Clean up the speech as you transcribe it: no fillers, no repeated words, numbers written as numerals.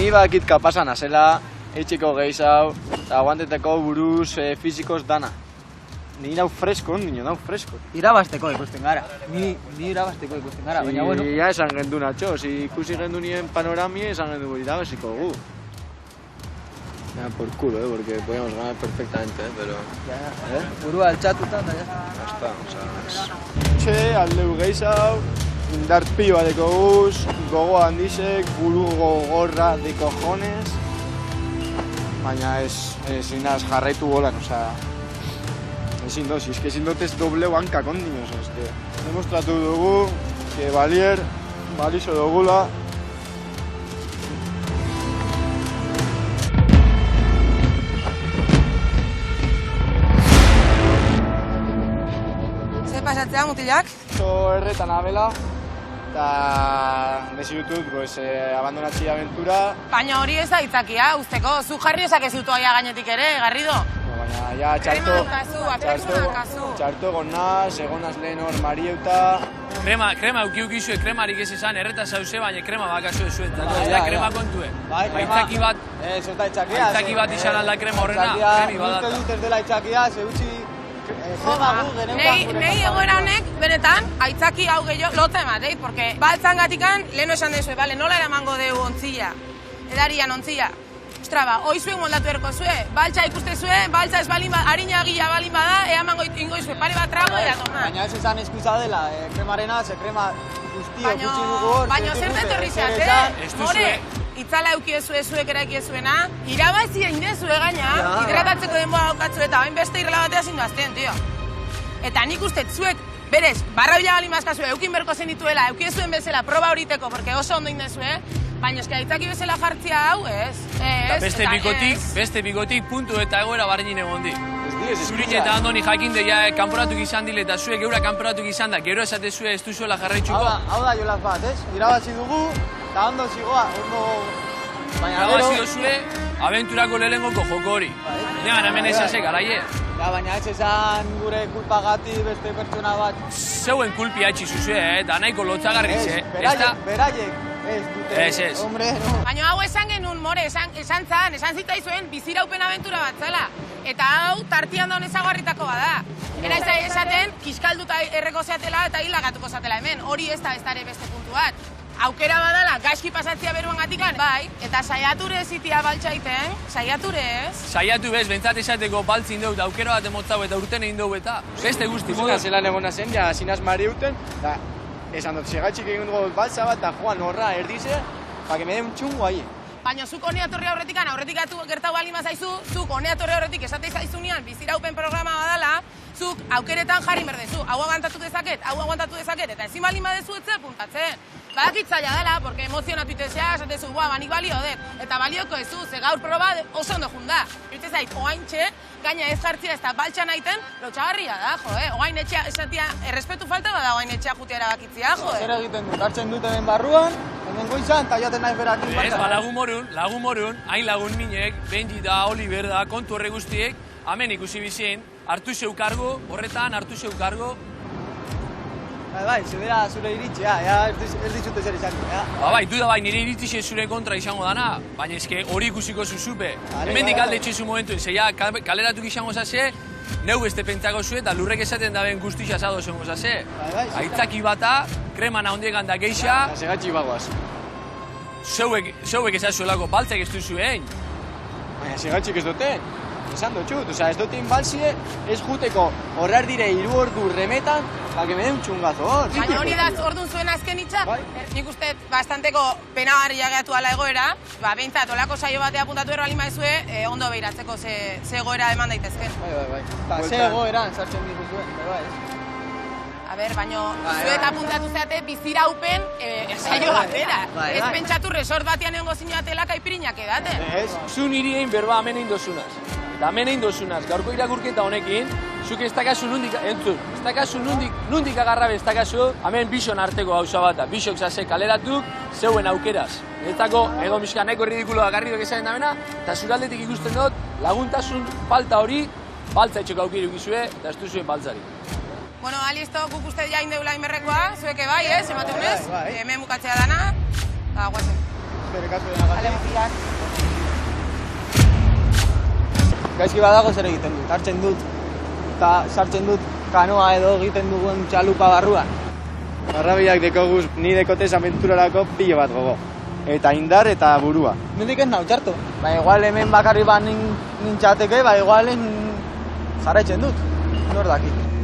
ni bakit kapasan azela, etxeko gehiago, eta aguanteteko buruz, fizikoz dana. Ni nau fresko, niño, nau fresko. Irabasteko ikusten gara. Ni irabasteko ikusten gara, baina bueno. Ya esan gendu natxo, si ikusi gendu nien panoramie, esan gendu irabaziko gu. Ya, por culo, porque podíamos ganar perfectamente, pero... Ya, burua altxatuta, eta ya. Ya está, o sea... aldeu gehiago, indar pioa deko guz, gogo handizek, buru gogorra de cojones, baina ez inaz jarraitu golan, o sea... Ezin doz, es que ezin dotez doble banka kondiñoz, es que... Demostratu dugu, que balizo dugula, pasatzea, mutilak? Erretan abela, eta desirutut, pues, abandonatzi aventura. Baina hori ez da itzakia, usteko, zu jarri ezakezutu aia gainetik ere, Garrido? Baina, ja, txarto egon naz lehen hor marieuta. Krema ukiukizue, kremarik ez esan, erreta zauze, baina krema bakazu ezuet, eta krema kontue. Aitzaki bat izan alda krema horrena, kremi badata. Uste dut ez dela itzakia, ze utzi... Nei egoera honek, benetan, aitzaki hau gehiago lotza emateit, porque baltzan gatikan, leheno esan dezue, bale, nola eramango deu ontzilla, edarian ontzilla. Ostra, ba, oizuek moldatu erko zue, baltza ikuste zue, baltza ez balin bada, harina gila balin bada, eamango ingoizue, pare bat trago, eta toma. Baina ez esan eskuza dela, kremarena, ze krema guztio gutxi dugu hor. Baina zer detorri zeaz, more, itzala eukiezu zuek eraikiezuena, irabazi egin dezue gaina, hidratatzeko denboa daukatzu eta bain beste irla batea zindu azten, tio. Eta nik uste zuek, berez, barra bila balin bazkazue, eukin berko zenituela, eukiezuen bezala proba horiteko, porque oso ondo indezue, baina eski aitzaki bezala jartzia hau, ez? Beste bigotik puntu eta egoera barrenin egon di. Zurin eta andoni jakinde ja kanporatuk izan dile eta zuek geura kanporatuk izan da, gero esate zue ez duzuela jarraitzuko. Hau da jolaz bat, ez? Irabazi dugu, eta ondo zigoa, ondo... Irabazi duzue, abenturako lehenengoko joko hori. Nean hemen ezazek, araie. Ja, baina ez esan gure kulpagati beste pertsona bat. Zeuen kulpi haitzi zuzue, eta nahiko lotzagarriz, beraiek. Ez. Hombre, no. Baina hau esan genuen, more, esan zitaizuen biziraupen abentura bat zela. Eta hau tartian daun ezagarritako bada. Era esaten, kiskalduta erreko zeatela eta hilagatuko zatela hemen. Hori ez da bestare beste puntu bat. Aukera badala, gaizki pasatzia beruan gatikan, bai, eta saiature zitia baltsaiten, saiature ez? Saiatu bez, bentsat esateko baltzin dut, aukera bat emotzau eta urten egin dugu eta beste guzti. Zena zelan egona zen, ja, zinaz mariuten, eta esan dut, segatxik egin dugu baltza bat, eta joan horra erdize, pa que me den txungo ahi. Baina zuk honea torri aurretikan, aurretik gertau balin bazaizu, zuk honea torri aurretik esate zaizunean biziraupen programa badala, zuk aukeretan jarri berdezu, hau aguantatu dezaket, eta ezin balin badezu etze puntatzen. Badakit zaila dela, porque emozionatu itezea, esatezu, banik balio dut, eta balioko ezu, ze gaur proba oso ondo junda. Iruditzen zait, oaintxe, gaina ez jartzia ez da baltxan aiten, lotxagarria da, oain etxea, esatia, errespetu falta da oain etxea jutia erabakitzia, Zer egiten du, hartzen dute den barruan, hemen goizan, eta jaten nahi berak Ez, ba, lagun morun, hain lagun minek, Benji da, Oliver da, kontu horre guztiek, hemen ikusi bizien, hartu zeu kargo, horretan hartu zeu kargo. Bai, zudera zure iritzia, ez dizute zer izan. Bai, du da bai, nire iritzixe zure kontra izango dana, baina eske hori ikusiko zuzupe. Hemendik alde etxezu momentuen, zeia kaleratuk izango zase, neu beste pentsako zue, eta lurrek esaten daben guztiz asado zengo zase. Aitzaki bata, kremana ondiegan da geixa. Segatxik bagoaz. Zeuek ezazuelako baltzak ez duzuen. Baina segatxik ez duten. Esan dutxut, ez duten balzie, ez juteko horrar dire 3 ordu remetan, ba que me den txungazo hor. Baina hori da ordun zuen azken hitza, nik uste bastanteko penagarria gehiatu ala egoera, ba behintzat olako saio batea apuntatu erbalin maizue, ondo behiratzeko ze egoera eman daitezken. Bai. Eta ze egoeran sartzen dituzuen, bai. A ber, baino, zuet apuntatu zeate biziraupen saio batera. Ez pentsatu resort batean egongo zinoatela kaipirinak edaten. Ez, zu niri egin berba hemen egin dozunaz. Eta hemen egin dozunaz, gaurko irakurketa honekin, zuk ez dakazu nundik, entzun, ez dakazu nundik agarrabe ez dakazu, hemen bison arteko gauza bat da, bisok zase kaleratuk, zeuen aukeraz. Eztako, edo miska nahiko ridikuloa Garridok esaten damena, eta zuraldetik ikusten dut, laguntasun falta hori, baltza etxeko aukiru gizue, eta ez duzuen baltzari. Bueno, alisto, guk uste jain deula inberrekoa, zueke bai, ez, emateunez, hemen bukatzea dana, eta guazen. zer kasu denagatik. Ale, mutilak. Gaizki badago zer egiten dut, hartzen dut, eta sartzen dut kanoa edo egiten dugun txalupa barruan. Arrabiak dekoguz ni dekotez aventurarako pilo bat gogo. Eta indar eta burua. Nondik ez nau txarto. Ba, igual hemen bakarri bat nintzateke, ba, igual jarraitzen dut. Nor dakit.